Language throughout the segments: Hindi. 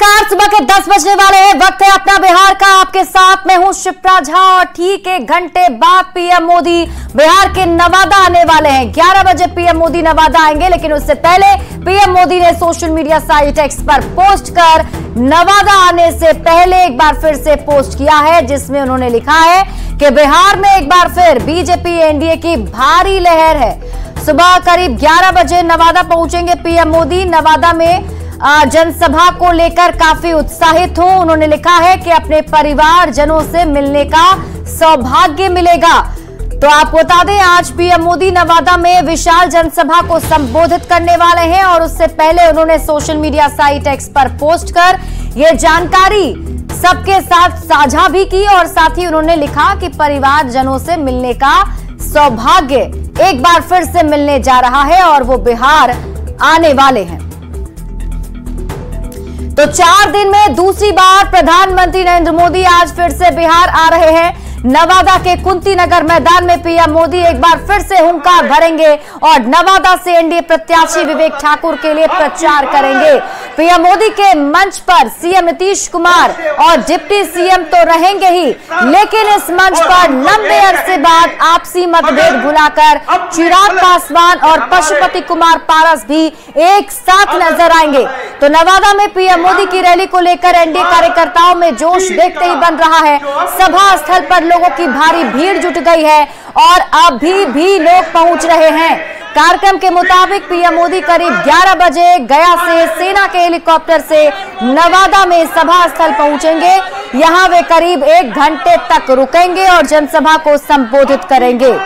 नमस्कार, सुबह के 10 बजने वाले हैं। वक्त है अपना बिहार का। आपके साथ मैं हूं शिप्रा झा और ठीक 1 घंटे बाद पीएम मोदी बिहार के नवादा आने वाले हैं। 11 बजे पीएम मोदी नवादा आएंगे, लेकिन उससे पहले पीएम मोदी ने सोशल मीडिया साइट एक्स पर पोस्ट कर नवादा आने से पहले एक बार फिर से पोस्ट किया है, जिसमें उन्होंने लिखा है कि बिहार में एक बार फिर बीजेपी एनडीए की भारी लहर है। सुबह करीब 11 बजे नवादा पहुंचेंगे पीएम मोदी। नवादा में जनसभा को लेकर काफी उत्साहित हूं। उन्होंने लिखा है कि अपने परिवारजनों से मिलने का सौभाग्य मिलेगा। तो आपको बता दें, आज पीएम मोदी नवादा में विशाल जनसभा को संबोधित करने वाले हैं और उससे पहले उन्होंने सोशल मीडिया साइट एक्स पर पोस्ट कर यह जानकारी सबके साथ साझा भी की और साथ ही उन्होंने लिखा कि परिवारजनों से मिलने का सौभाग्य एक बार फिर से मिलने जा रहा है और वो बिहार आने वाले हैं। तो 4 दिन में दूसरी बार प्रधानमंत्री नरेंद्र मोदी आज फिर से बिहार आ रहे हैं। नवादा के कुंती नगर मैदान में पीएम मोदी एक बार फिर से हुंकार भरेंगे और नवादा से एनडीए प्रत्याशी विवेक ठाकुर के लिए प्रचार करेंगे। पीएम मोदी के मंच पर सीएम नीतीश कुमार और डिप्टी सीएम तो रहेंगे ही, लेकिन इस मंच पर लंबे अरसे बाद आपसी मतभेद भुलाकर चिराग पासवान और पशुपति कुमार पारस भी एक साथ नजर आएंगे। तो नवादा में पीएम मोदी की रैली को लेकर एनडीए कार्यकर्ताओं में जोश देखते ही बन रहा है। सभा स्थल पर लोगों की भारी भीड़ जुट गई है और अभी भी लोग पहुंच रहे हैं। कार्यक्रम के मुताबिक पीएम मोदी करीब 11 बजे गया से सेना के हेलीकॉप्टर से नवादा में सभा स्थल पहुंचेंगे। यहां वे करीब 1 घंटे तक रुकेंगे और जनसभा को संबोधित करेंगे।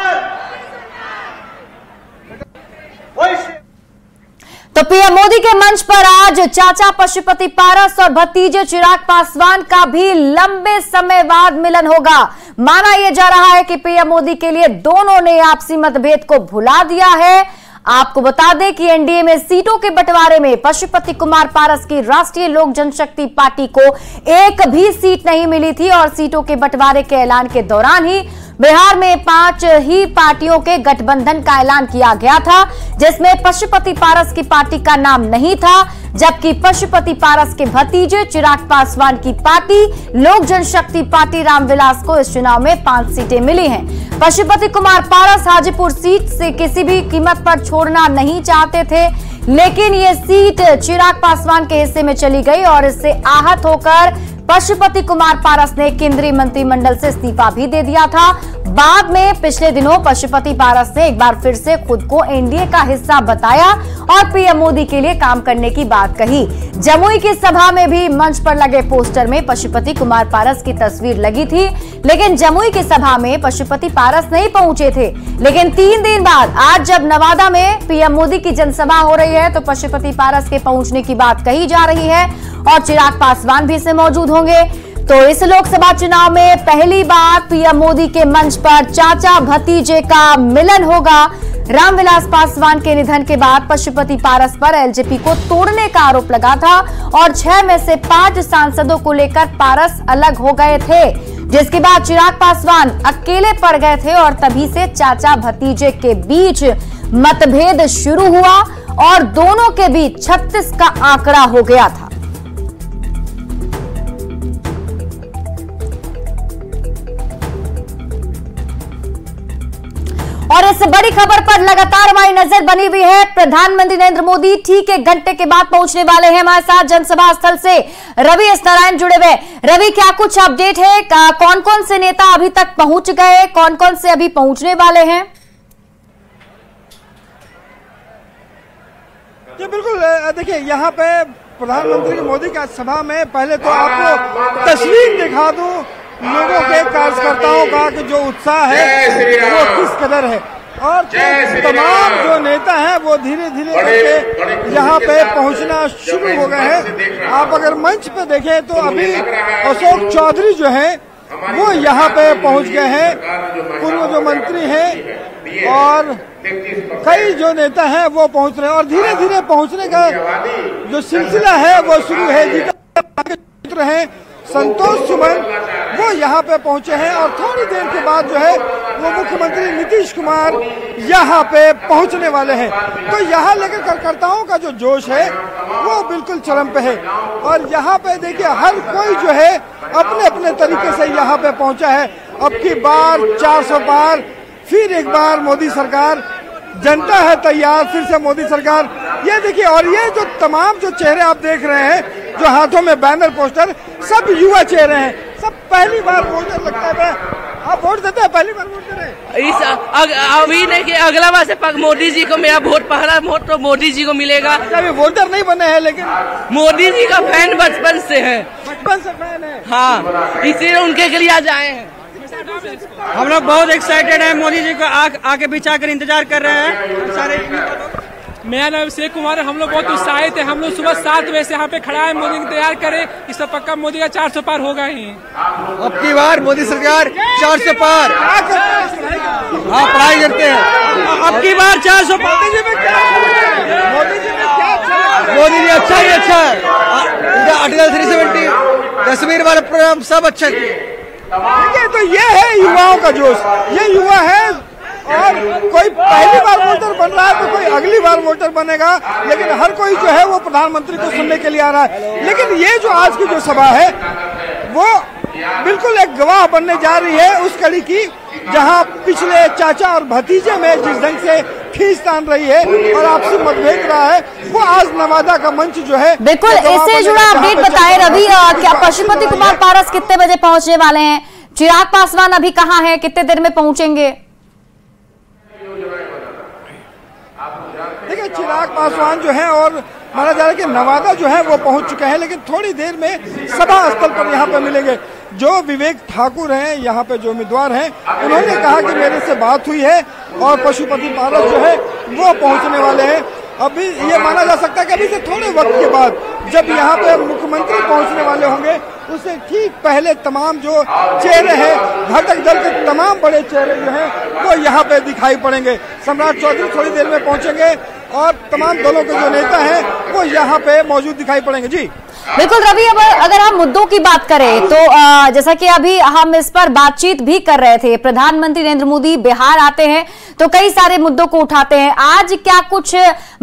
तो पीएम मोदी के मंच पर आज चाचा पशुपति पारस और भतीजे चिराग पासवान का भी लंबे समय बाद मिलन होगा। माना यह जा रहा है कि पीएम मोदी के लिए दोनों ने आपसी मतभेद को भुला दिया है। आपको बता दें कि एनडीए में सीटों के बंटवारे में पशुपति कुमार पारस की राष्ट्रीय लोक जनशक्ति पार्टी को एक भी सीट नहीं मिली थी और सीटों के बंटवारे के ऐलान के दौरान ही बिहार में 5 ही पार्टियों के गठबंधन का ऐलान किया गया था, जिसमें पशुपति पारस की पार्टी का नाम नहीं था, जबकि पशुपति पारस के भतीजे चिराग पासवान की पार्टी लोक जनशक्ति पार्टी रामविलास को इस चुनाव में 5 सीटें मिली हैं। पशुपति कुमार पारस हाजीपुर सीट से किसी भी कीमत पर छोड़ना नहीं चाहते थे, लेकिन ये सीट चिराग पासवान के हिस्से में चली गई और इससे आहत होकर पशुपति कुमार पारस ने केंद्रीय मंत्रिमंडल से इस्तीफा भी दे दिया था। बाद में पिछले दिनों पशुपति पारस ने एक बार फिर से खुद को एनडीए का हिस्सा बताया और पीएम मोदी के लिए काम करने की बात कही। जमुई की सभा में भी मंच पर लगे पोस्टर में पशुपति कुमार पारस की तस्वीर लगी थी, लेकिन जमुई की सभा में पशुपति पारस नहीं पहुंचे थे। लेकिन 3 दिन बाद आज जब नवादा में पीएम मोदी की जनसभा हो रही है तो पशुपति पारस के पहुंचने की बात कही जा रही है और चिराग पासवान भी इसमें मौजूद होंगे। तो इस लोकसभा चुनाव में पहली बार पीएम मोदी के मंच पर चाचा भतीजे का मिलन होगा। रामविलास पासवान के निधन के बाद पशुपति पारस पर एलजेपी को तोड़ने का आरोप लगा था और 6 में से 5 सांसदों को लेकर पारस अलग हो गए थे, जिसके बाद चिराग पासवान अकेले पड़ गए थे और तभी से चाचा भतीजे के बीच मतभेद शुरू हुआ और दोनों के बीच 36 का आंकड़ा हो गया था। और इस बड़ी खबर पर लगातार हमारी नजर बनी हुई है। प्रधानमंत्री नरेंद्र मोदी ठीक 1 घंटे के बाद पहुंचने वाले हैं। हमारे साथ जनसभा स्थल से रवि एस नारायण जुड़े हुए। रवि, क्या कुछ अपडेट है? कौन कौन से नेता अभी तक पहुंच गए, कौन कौन से अभी पहुंचने वाले हैं? जी बिल्कुल, देखिए यहाँ पे प्रधानमंत्री मोदी का सभा में पहले तो आपको तस्वीर दिखा दूं लोगों के कार्यकर्ताओं का कि जो उत्साह है वो किस कदर है और तमाम जो नेता हैं वो धीरे धीरे करके यहाँ पे पहुँचना शुरू हो गए हैं। आप अगर मंच पे देखें तो अभी अशोक चौधरी जो है वो यहाँ पे पहुँच गए हैं, पूर्व जो मंत्री हैं और कई जो नेता हैं वो पहुँच रहे हैं और धीरे धीरे पहुँचने का जो सिलसिला है वो शुरू है। जितने हैं संतोष सुमन वो यहाँ पे पहुंचे हैं और थोड़ी देर के बाद जो है वो मुख्यमंत्री नीतीश कुमार यहाँ पे पहुँचने वाले हैं। तो यहाँ लेकर कार्यकर्ताओं का जो जोश है वो बिल्कुल चरम पे है। और यहाँ पे देखिए हर कोई जो है अपने अपने तरीके से यहाँ पे पहुँचा है। अब की बार 400 पार, फिर एक बार मोदी सरकार, जनता है तैयार, फिर से मोदी सरकार। ये देखिए, और ये जो तमाम जो चेहरे आप देख रहे हैं, जो हाथों में बैनर पोस्टर, सब युवा चेहरे हैं, सब पहली बार वोटर लगता है। आप वोट देते हैं, पहली बार वोट दे रहे हैं? अभी नहीं कि अगला बार से मोदी जी को मेरा वोट, पहला वोट तो मोदी जी को मिलेगा। अभी वोटर नहीं बने हैं, लेकिन मोदी जी का फैन बचपन से है। बचपन से फैन है। हाँ, इसीलिए उनके लिए आज आए हैं। हम लोग बहुत एक्साइटेड हैं, मोदी जी को आके बिछा कर इंतजार कर रहे हैं सारे। मेरा नाम अभिषेक कुमार है। हम लोग बहुत उत्साहित है। हम लोग सुबह 7 बजे से यहाँ पे खड़ा है, मोदी इंतजार करें। इस पर पक्का मोदी का 400 पार होगा ही। अब की बार मोदी सरकार 400 पार। हाँ, पढ़ाई करते हैं। अब की बार 400 पार। मोदी जी में क्या मोदी जी अच्छा ही अच्छा है। आर्टिकल 370, कश्मीर वाला प्रोग्राम सब अच्छा है। ठीक है, तो ये है युवाओं का जोश। ये युवा है, और कोई पहली बार वोटर बन रहा है तो कोई अगली बार वोटर बनेगा, लेकिन हर कोई जो है वो प्रधानमंत्री को सुनने के लिए आ रहा है। लेकिन ये जो आज की जो सभा है वो बिल्कुल एक गवाह बनने जा रही है उस कड़ी की, जहां पिछले चाचा और भतीजे में जिस ढंग से खींचतान रही है और आपसी मतभेद रहा है, वो आज नवादा का मंच जो है। बिल्कुल, इससे जुड़ा अपडेट बताएं रवि। क्या पशुपति कुमार पारस कितने बजे पहुंचने वाले हैं? चिराग पासवान अभी कहाँ हैं, कितने देर में पहुंचेंगे? देखिए, चिराग पासवान जो है और माना जा रहा है कि नवादा जो है वो पहुंच चुके हैं, लेकिन थोड़ी देर में सभा स्थल पर यहाँ पे मिलेंगे। जो विवेक ठाकुर हैं यहाँ पे जो उम्मीदवार हैं, उन्होंने कहा कि मेरे से बात हुई है और पशुपति पारस जो है वो पहुंचने वाले हैं। अभी ये माना जा सकता है कि अभी से थोड़े वक्त के बाद जब यहाँ पे मुख्यमंत्री पहुंचने वाले होंगे, उससे ठीक पहले तमाम जो चेहरे हैं, घटक दल के तमाम बड़े चेहरे जो हैं वो यहाँ पे दिखाई पड़ेंगे। सम्राट चौधरी थोड़ी देर में पहुंचेंगे और तमाम दलों के जो नेता हैं वो यहाँ पे मौजूद दिखाई पड़ेंगे। जी बिल्कुल रवि, अब अगर हम मुद्दों की बात करें तो जैसा कि अभी हम इस पर बातचीत भी कर रहे थे, प्रधानमंत्री नरेंद्र मोदी बिहार आते हैं तो कई सारे मुद्दों को उठाते हैं। आज क्या कुछ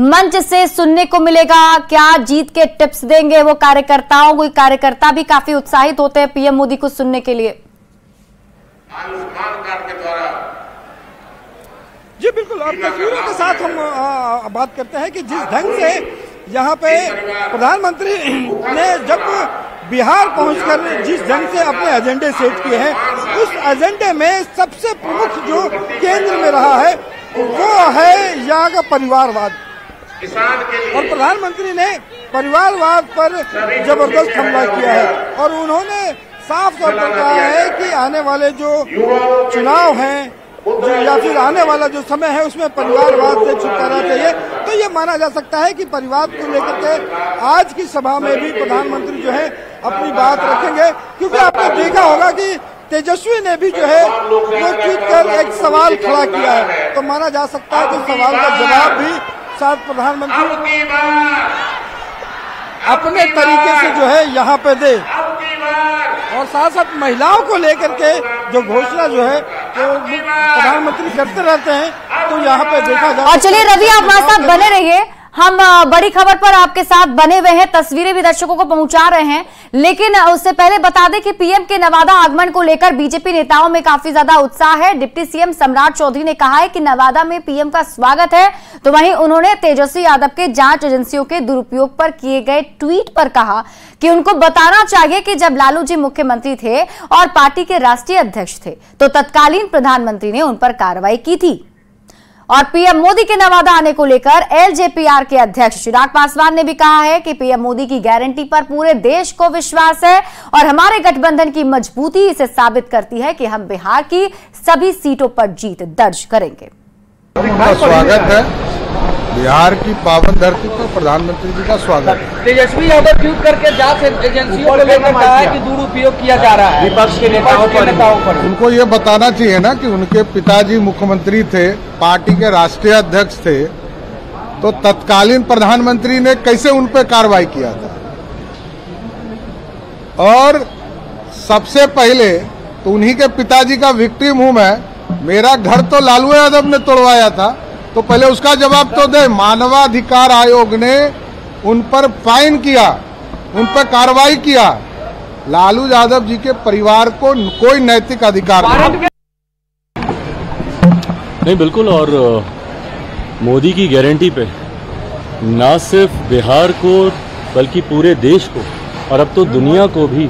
मंच से सुनने को मिलेगा? क्या जीत के टिप्स देंगे वो कार्यकर्ताओं को? कार्यकर्ता भी काफी उत्साहित होते हैं पीएम मोदी को सुनने के लिए। आयुष्मान कार्ड के द्वारा जी बिल्कुल, और तस्वीरों के साथ हम बात करते हैं कि जिस ढंग से यहाँ पे प्रधानमंत्री ने जब बिहार पहुंचकर जिस ढंग से अपने एजेंडे सेट किए हैं, उस एजेंडे में सबसे प्रमुख जो केंद्र में रहा है वो है यहाँ का परिवारवाद। और प्रधानमंत्री ने परिवारवाद पर जबरदस्त हमला किया है और उन्होंने साफ तौर पर कहा है कि आने वाले जो चुनाव हैं या फिर आने वाला जो समय है उसमें परिवारवाद से छुटकारा चाहिए। तो ये माना जा सकता है कि परिवार को लेकर के आज की सभा में भी प्रधानमंत्री जो है अपनी बात रखेंगे, क्योंकि आपने देखा होगा कि तेजस्वी ने भी जो है वो ट्वीट कर एक सवाल खड़ा किया है। तो माना जा सकता है कि सवाल का जवाब भी शायद प्रधानमंत्री अपने तरीके से जो है यहाँ पे दे। और साथ साथ महिलाओं को लेकर के जो घोषणा जो है तो प्रधानमंत्री करते रहते हैं, तो यहाँ पे देखा जाए। और चलिए रवि, आप हमारे साथ बने रहिए, हम बड़ी खबर पर आपके साथ बने हुए हैं, तस्वीरें भी दर्शकों को पहुंचा रहे हैं। लेकिन उससे पहले बता दें कि पीएम के नवादा आगमन को लेकर बीजेपी नेताओं में काफी ज्यादा उत्साह है। डिप्टी सीएम सम्राट चौधरी ने कहा है कि नवादा में पीएम का स्वागत है, तो वहीं उन्होंने तेजस्वी यादव के जांच एजेंसियों के दुरुपयोग पर किए गए ट्वीट पर कहा कि उनको बताना चाहिए कि जब लालू जी मुख्यमंत्री थे और पार्टी के राष्ट्रीय अध्यक्ष थे तो तत्कालीन प्रधानमंत्री ने उन पर कार्रवाई की थी। और पीएम मोदी के नवादा आने को लेकर एलजेपीआर के अध्यक्ष चिराग पासवान ने भी कहा है कि पीएम मोदी की गारंटी पर पूरे देश को विश्वास है और हमारे गठबंधन की मजबूती इसे साबित करती है कि हम बिहार की सभी सीटों पर जीत दर्ज करेंगे। उनका स्वागत है, बिहार की पावन धरती पर प्रधानमंत्री जी का स्वागत है। तेजस्वी यादव ट्वीट करके जांच एजेंसियों को लेकर कहा है कि दुरुपयोग किया जा रहा है विपक्ष के नेताओं पर। उनको ये बताना चाहिए ना कि उनके पिताजी मुख्यमंत्री थे, पार्टी के राष्ट्रीय अध्यक्ष थे, तो तत्कालीन प्रधानमंत्री ने कैसे उन पर कार्रवाई किया था। और सबसे पहले तो उन्हीं के पिताजी का विक्टिम हूं मैं, मेरा घर तो लालू यादव ने तोड़वाया था, तो पहले उसका जवाब तो दे। मानवाधिकार आयोग ने उन पर फाइन किया, उन पर कार्रवाई किया। लालू यादव जी के परिवार को कोई नैतिक अधिकार नहीं। बिल्कुल, और मोदी की गारंटी पे ना सिर्फ बिहार को बल्कि पूरे देश को और अब तो दुनिया को भी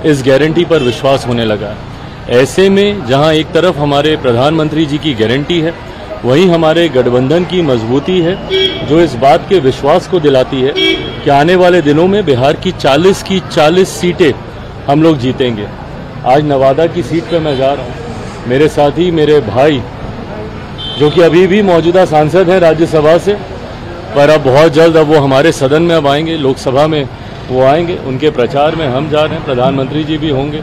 इस गारंटी पर विश्वास होने लगा है। ऐसे में जहां एक तरफ हमारे प्रधानमंत्री जी की गारंटी है, वहीं हमारे गठबंधन की मजबूती है जो इस बात के विश्वास को दिलाती है कि आने वाले दिनों में बिहार की 40 सीटें हम लोग जीतेंगे। आज नवादा की सीट पे मैं जा रहा हूँ, मेरे साथी मेरे भाई जो कि अभी भी मौजूदा सांसद हैं राज्यसभा से, पर अब बहुत जल्द अब वो हमारे सदन में अब आएंगे, लोकसभा में वो आएंगे, उनके प्रचार में हम जा रहे हैं। प्रधानमंत्री जी भी होंगे,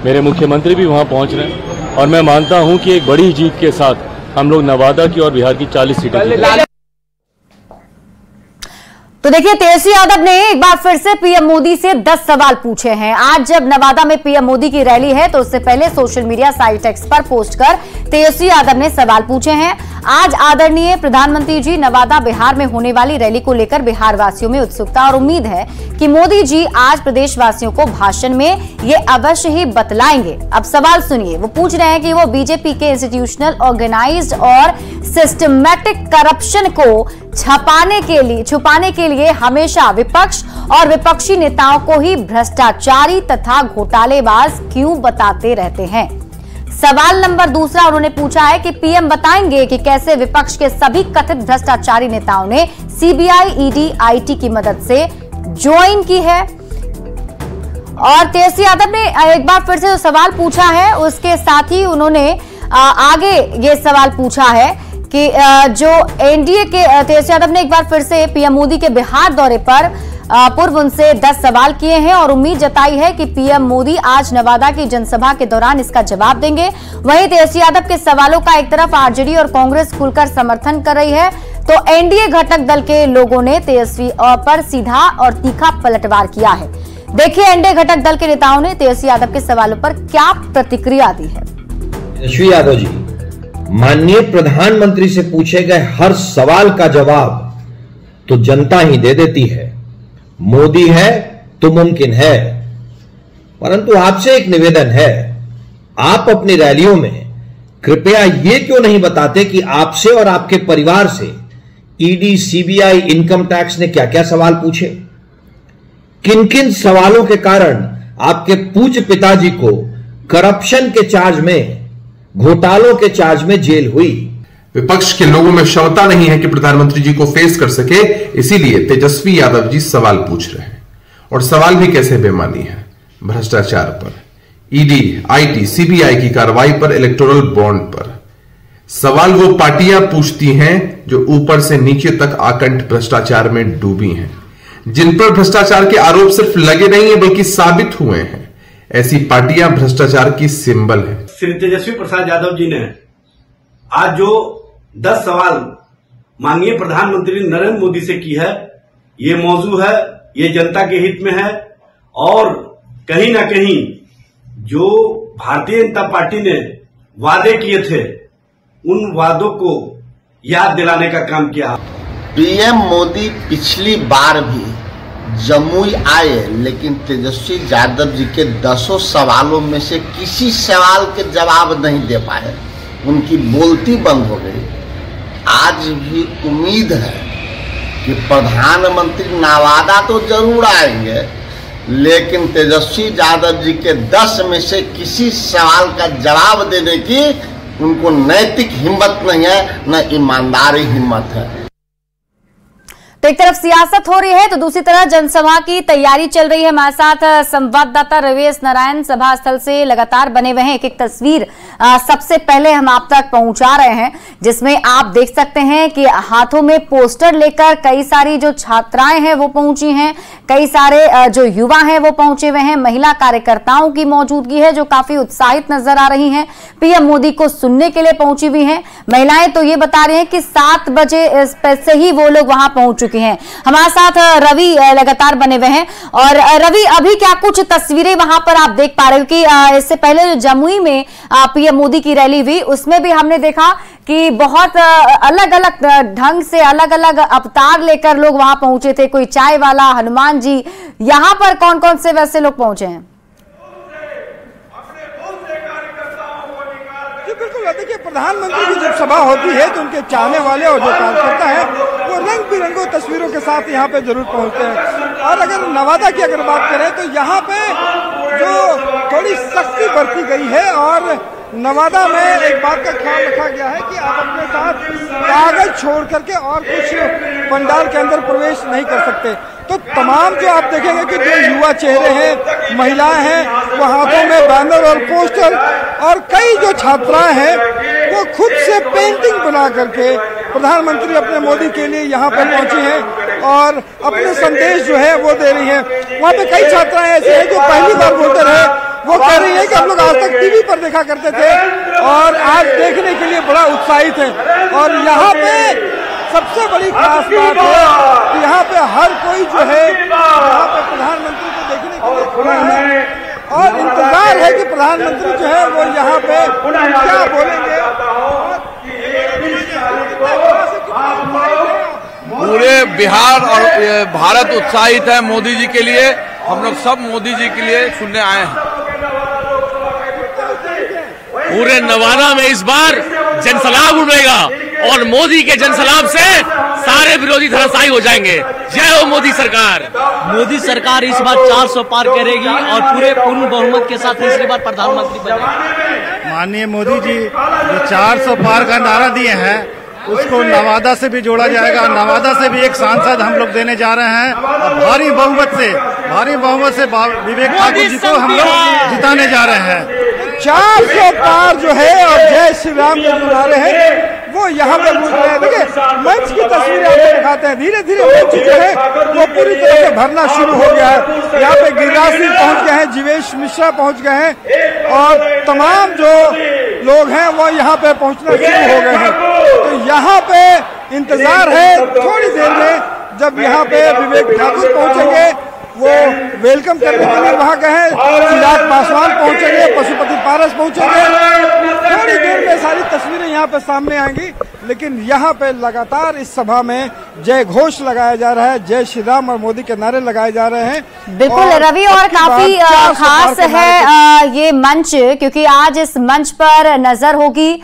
मेरे मुख्यमंत्री भी वहाँ पहुँच रहे हैं और मैं मानता हूँ कि एक बड़ी जीत के साथ हम लोग नवादा की और बिहार की 40 सीटें जीतेंगे। तो देखिए, तेजस्वी यादव ने एक बार फिर से पीएम मोदी से 10 सवाल पूछे हैं। आज जब नवादा में पीएम मोदी की रैली है तो उससे पहले सोशल मीडिया साइट एक्स पर पोस्ट कर तेजस्वी यादव ने सवाल पूछे हैं। आज आदरणीय प्रधानमंत्री जी नवादा बिहार में होने वाली रैली को लेकर बिहार वासियों में उत्सुकता और उम्मीद है कि मोदी जी आज प्रदेश वासियों को भाषण में ये अवश्य ही बतलाएंगे। अब सवाल सुनिए, वो पूछ रहे हैं कि वो बीजेपी के इंस्टीट्यूशनल, ऑर्गेनाइज्ड और सिस्टमैटिक करप्शन को छुपाने के लिए हमेशा विपक्ष और विपक्षी नेताओं को ही भ्रष्टाचारी तथा घोटालेबाज क्यों बताते रहते हैं। सवाल नंबर दूसरा उन्होंने पूछा है कि पीएम बताएंगे कि कैसे विपक्ष के सभी कथित भ्रष्टाचारी नेताओं ने सीबीआई, ईडी, आईटी की मदद से ज्वाइन की है। और तेजस्वी यादव ने एक बार फिर से जो सवाल पूछा है उसके साथ ही उन्होंने आगे ये सवाल पूछा है कि जो एनडीए के तेजस्वी यादव ने एक बार फिर से पीएम मोदी के बिहार दौरे पर पूर्व उनसे 10 सवाल किए हैं और उम्मीद जताई है कि पीएम मोदी आज नवादा की जनसभा के दौरान इसका जवाब देंगे। वहीं तेजस्वी यादव के सवालों का एक तरफ आरजेडी और कांग्रेस खुलकर समर्थन कर रही है, तो एनडीए घटक दल के लोगों ने तेजस्वी पर सीधा और तीखा पलटवार किया है। देखिए एनडीए घटक दल के नेताओं ने तेजस्वी यादव के सवालों पर क्या प्रतिक्रिया दी है। तेजस्वी यादव जी, माननीय प्रधानमंत्री से पूछे गए हर सवाल का जवाब तो जनता ही दे देती है। मोदी है तो मुमकिन है, परंतु आपसे एक निवेदन है, आप अपनी रैलियों में कृपया ये क्यों नहीं बताते कि आपसे और आपके परिवार से ईडी, सीबीआई, इनकम टैक्स ने क्या क्या सवाल पूछे, किन किन सवालों के कारण आपके पूज्य पिताजी को करप्शन के चार्ज में, घोटालों के चार्ज में जेल हुई। विपक्ष के लोगों में क्षमता नहीं है कि प्रधानमंत्री जी को फेस कर सके, इसीलिए तेजस्वी यादव जी सवाल पूछ रहे हैं। और सवाल भी कैसे बेमानी है, भ्रष्टाचार पर, ईडी, आईटी, सीबीआई की कार्रवाई पर, इलेक्टोरल बॉन्ड पर। सवाल वो पार्टियां पूछती हैं जो ऊपर से नीचे तक आकंठ भ्रष्टाचार में डूबी हैं, जिन पर भ्रष्टाचार के आरोप सिर्फ लगे नहीं है बल्कि साबित हुए हैं। ऐसी पार्टियां भ्रष्टाचार की सिंबल है। श्री तेजस्वी प्रसाद यादव जी ने आज जो 10 सवाल माननीय प्रधानमंत्री नरेंद्र मोदी से की है, ये मौजू है, ये जनता के हित में है और कहीं ना कहीं जो भारतीय जनता पार्टी ने वादे किए थे उन वादों को याद दिलाने का काम किया। पीएम मोदी पिछली बार भी जमुई आए, लेकिन तेजस्वी यादव जी के 10 सवालों में से किसी सवाल के जवाब नहीं दे पाए, उनकी बोलती बंद हो गई। आज भी उम्मीद है कि प्रधानमंत्री नवादा तो जरूर आएंगे, लेकिन तेजस्वी यादव जी के 10 में से किसी सवाल का जवाब देने की उनको नैतिक हिम्मत नहीं है, न ईमानदारी हिम्मत है। तो एक तरफ सियासत हो रही है तो दूसरी तरफ जनसभा की तैयारी चल रही है। हमारे साथ संवाददाता रवेश नारायण सभा स्थल से लगातार बने हुए हैं। एक एक तस्वीर सबसे पहले हम आप तक पहुंचा रहे हैं, जिसमें आप देख सकते हैं कि हाथों में पोस्टर लेकर कई सारी जो छात्राएं हैं वो पहुंची हैं, कई सारे जो युवा हैं वो पहुंचे हुए हैं, महिला कार्यकर्ताओं की मौजूदगी है जो काफी उत्साहित नजर आ रही हैं, पीएम मोदी को सुनने के लिए पहुंची हुई हैं। महिलाएं तो ये बता रही हैं कि 7 बजे से ही वो लोग वहां पहुंच चुकी चुकी हैं। हमारे साथ रवि लगातार बने हुए हैं। और रवि, अभी क्या कुछ तस्वीरें वहां पर आप देख पा रहे हो कि इससे पहले जो जमुई में पीएम मोदी की रैली हुई उसमें भी हमने देखा कि बहुत अलग अलग ढंग से अलग अलग अवतार लेकर लोग वहां पहुंचे थे। कोई चाय वाला, हनुमान जी, यहां पर कौन कौन से वैसे लोग पहुंचे हैं? बिल्कुल, देखिए प्रधानमंत्री की जब सभा होती है तो उनके चाहने वाले और जो कार्यकर्ता है वो रंग बिरंगों तस्वीरों के साथ यहाँ पे जरूर पहुंचते हैं। और अगर नवादा की अगर बात करें तो यहाँ पे जो थोड़ी सख्ती बरती गई है और नवादा में एक बात का ख्याल रखा गया है कि आप अपने साथ कागज छोड़ करके और कुछ पंडाल के अंदर प्रवेश नहीं कर सकते। तो तमाम जो आप देखेंगे कि जो युवा चेहरे हैं, महिलाएं हैं, वो हाथों में बैनर और पोस्टर, और कई जो छात्राएं हैं वो खुद से पेंटिंग बना करके प्रधानमंत्री अपने मोदी के लिए यहाँ पे पहुंची हैं और अपने संदेश जो है वो दे रही हैं। वहाँ पे कई छात्राएं ऐसे हैं जो पहली बार वोटर है, वो कह रही है कि हम लोग आज तक टीवी पर देखा करते थे और आज देखने के लिए बड़ा उत्साहित है। और यहाँ पे सबसे बड़ी खास बात है कि यहाँ पे हर कोई जो है यहाँ पे प्रधानमंत्री को देखने के लिए खड़ा है और इंतजार है कि प्रधानमंत्री जो है वो यहाँ पे क्या बोलेंगे। पूरे बिहार और भारत उत्साहित है मोदी जी के लिए। हम लोग सब मोदी जी के लिए सुनने आए हैं। पूरे नवादा में इस बार जनसलाब उड़ेगा और मोदी के जनसलाब से सारे विरोधी धराशायी हो जाएंगे। जय हो मोदी सरकार। मोदी सरकार इस बार 400 पार करेगी और पूरे पूर्ण बहुमत के साथ तीसरी बार प्रधानमंत्री बनेंगे। माननीय मोदी जी जो 400 पार का नारा दिए हैं उसको नवादा से भी जोड़ा जाएगा। नवादा से भी एक सांसद हम लोग देने जा रहे हैं और भारी बहुमत से विवेक ठाकुर जी को हम लोग जिताने जा रहे हैं। 400 पार जो है और जय श्री राम के जो नारे हैं वो यहाँ पे गूंज रहे हैं। देखिए मंच की तस्वीरें आपको दिखाते हैं। धीरे धीरे मंच जो है वो पूरी तरह से भरना शुरू हो गया है। यहाँ पे गिरिराज सिंह पहुँच गए हैं, जीवेश मिश्रा पहुँच गए हैं और तमाम जो लोग हैं वो यहाँ पे पहुँचना शुरू हो गए हैं। तो यहाँ पे इंतजार है थोड़ी देर में जब यहाँ पे विवेक ठाकुर पहुँचेंगे, वो वेलकम करने के लिए वहाँ गए हैं। चिराग पासवान पहुँचेंगे, पशुपति पारस पहुँचेंगे। थोड़ी देर में सारी तस्वीरें यहाँ पे सामने आएंगी। लेकिन यहाँ पे लगातार इस सभा में जय घोष लगाया जा रहा है, जय श्री राम और मोदी के नारे लगाए जा रहे हैं। बिल्कुल रवि, और काफी खास है ये मंच, क्योंकि आज इस मंच पर नजर होगी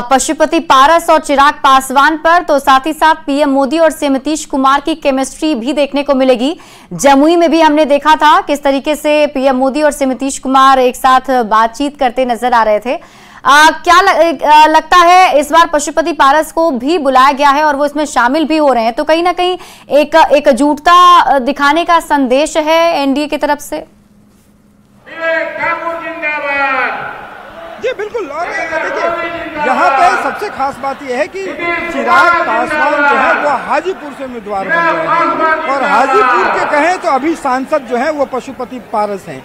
पशुपति पारस और चिराग पासवान पर, तो साथ ही साथ पीएम मोदी और सीएम नीतीश कुमार की केमिस्ट्री भी देखने को मिलेगी। जमुई में भी हमने देखा था किस तरीके से पीएम मोदी और सीएम नीतीश कुमार एक साथ बातचीत करते नजर आ रहे थे। क्या लगता है इस बार पशुपति पारस को भी बुलाया गया है और वो इसमें शामिल भी हो रहे हैं, तो कहीं ना कहीं एक एकजुटता दिखाने का संदेश है एनडीए की तरफ से? जी बिल्कुल। और देखिए यहाँ पे सबसे खास बात यह है कि चिराग पासवान जो है वो हाजीपुर से उम्मीदवार बन रहे हैं और हाजीपुर के कहें तो अभी सांसद जो है वो पशुपति पारस हैं।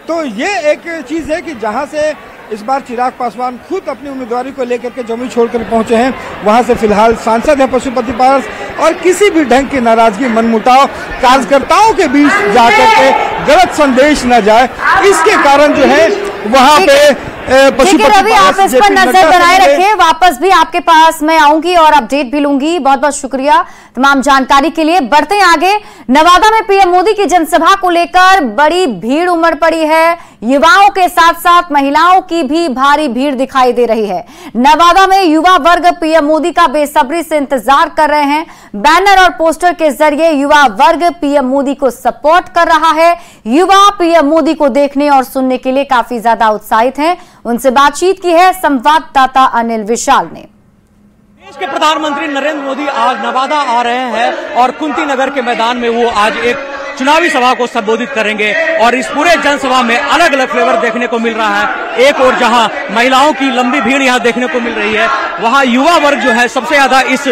तो ये एक चीज है कि जहाँ से इस बार चिराग पासवान खुद अपनी उम्मीदवारी को लेकर के जमुई छोड़कर पहुंचे हैं, वहां से फिलहाल सांसद है पशुपति पारस और किसी भी ढंग की नाराजगी, मनमुटाव कार्यकर्ताओं के बीच जाकर के गलत संदेश न जाए, इसके कारण जो है वहां पे रवि आप इस पर नजर बनाए रखें। वापस भी आपके पास मैं आऊंगी और अपडेट भी लूंगी। बहुत बहुत शुक्रिया तमाम जानकारी के लिए। बढ़ते हैं आगे। नवादा में पीएम मोदी की जनसभा को लेकर बड़ी भीड़ उमड़ पड़ी है। युवाओं के साथ साथ महिलाओं की भी भारी भीड़ दिखाई दे रही है। नवादा में युवा वर्ग पीएम मोदी का बेसब्री से इंतजार कर रहे हैं। बैनर और पोस्टर के जरिए युवा वर्ग पीएम मोदी को सपोर्ट कर रहा है। युवा पीएम मोदी को देखने और सुनने के लिए काफी ज्यादा उत्साहित हैं। उनसे बातचीत की है संवाददाता अनिल विशाल ने। देश के प्रधानमंत्री नरेंद्र मोदी आज नवादा आ रहे हैं और कुंती नगर के मैदान में वो आज एक चुनावी सभा को संबोधित करेंगे और इस पूरे जनसभा में अलग अलग फ्लेवर देखने को मिल रहा है। एक और जहां महिलाओं की लंबी भीड़ यहां देखने को मिल रही है, वहां युवा वर्ग जो है सबसे ज्यादा इस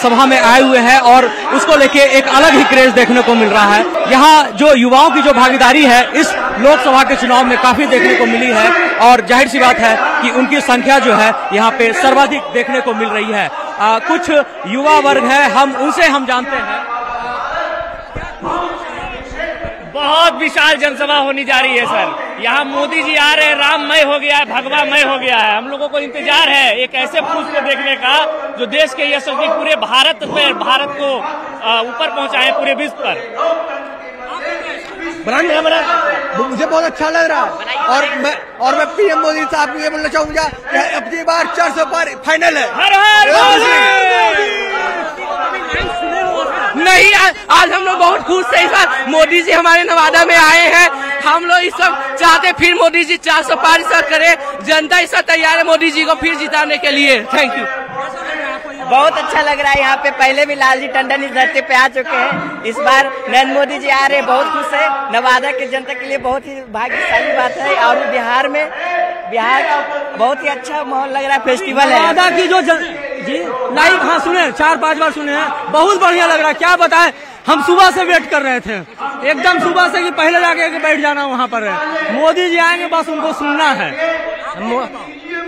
सभा में आए हुए हैं और उसको लेके एक अलग ही क्रेज देखने को मिल रहा है। यहाँ जो युवाओं की जो भागीदारी है इस लोकसभा के चुनाव में काफी देखने को मिली है और जाहिर सी बात है कि उनकी संख्या जो है यहाँ पे सर्वाधिक देखने को मिल रही है। कुछ युवा वर्ग है, हम उनसे जानते हैं बहुत विशाल जनसभा होने जा रही है सर। यहाँ मोदी जी आ रहे हैं, राममय हो गया है, भगवामय हो गया है। हम लोगों को इंतजार है एक ऐसे पुरुष को देखने का जो देश के यशस्वी पूरे भारत को ऊपर पहुंचाए, पूरे विश्व पर। मुझे बहुत अच्छा लग रहा है और मैं पीएम मोदी साहब को ये बोलना चाहूंगा कि अब की बार 400 पार फाइनल है। हर हर नहीं, आज हम लोग बहुत खुश हैं। इस बार मोदी जी हमारे नवादा में आए हैं। हम लोग इस सब चाहते फिर मोदी जी 400 पार करें। जनता इस तैयार है मोदी जी को फिर जिताने के लिए। Thank you. बहुत अच्छा लग रहा है यहाँ पे। पहले भी लालजी टंडन इस धरती पे आ चुके हैं, इस बार नरेंद्र मोदी जी आ रहे हैं, बहुत खुश है। नवादा के जनता के लिए बहुत ही भाग्यशाली बात है। और बिहार का बहुत ही अच्छा माहौल लग रहा है, फेस्टिवल है। नवादा की जो जी लाइव हाँ सुने 4-5 बार सुने हैं, बहुत बढ़िया लग रहा है। क्या बताएं, हम सुबह से वेट कर रहे थे, एकदम सुबह से कि पहले जाके बैठ जाना वहाँ पर है। मोदी जी आएंगे, बस उनको सुनना है।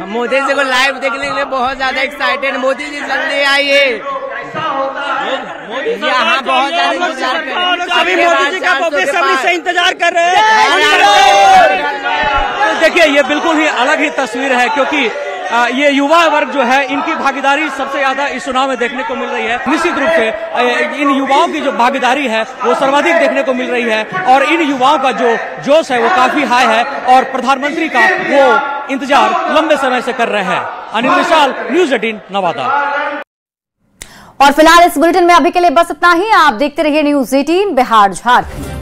मोदी जी को लाइव देखने के लिए बहुत ज्यादा एक्साइटेड। मोदी जी जल्दी आइए, यहाँ बहुत ज्यादा इंतजार कर रहे हैं। अभी मोदी जी का बेसब्री से इंतजार कर रहे हैं। तो देखिए ये बिल्कुल ही अलग ही तस्वीर है, क्योंकि ये युवा वर्ग जो है इनकी भागीदारी सबसे ज्यादा इस चुनाव में देखने को मिल रही है। निश्चित रूप से इन युवाओं की जो भागीदारी है वो सर्वाधिक देखने को मिल रही है और इन युवाओं का जो जोश है वो काफी हाई है और प्रधानमंत्री का वो इंतजार लंबे समय से कर रहे हैं। अनिल विशाल, न्यूज़ 18 नवादा। और फिलहाल इस बुलेटिन में अभी के लिए बस इतना ही। आप देखते रहिए न्यूज़ 18 बिहार झारखंड।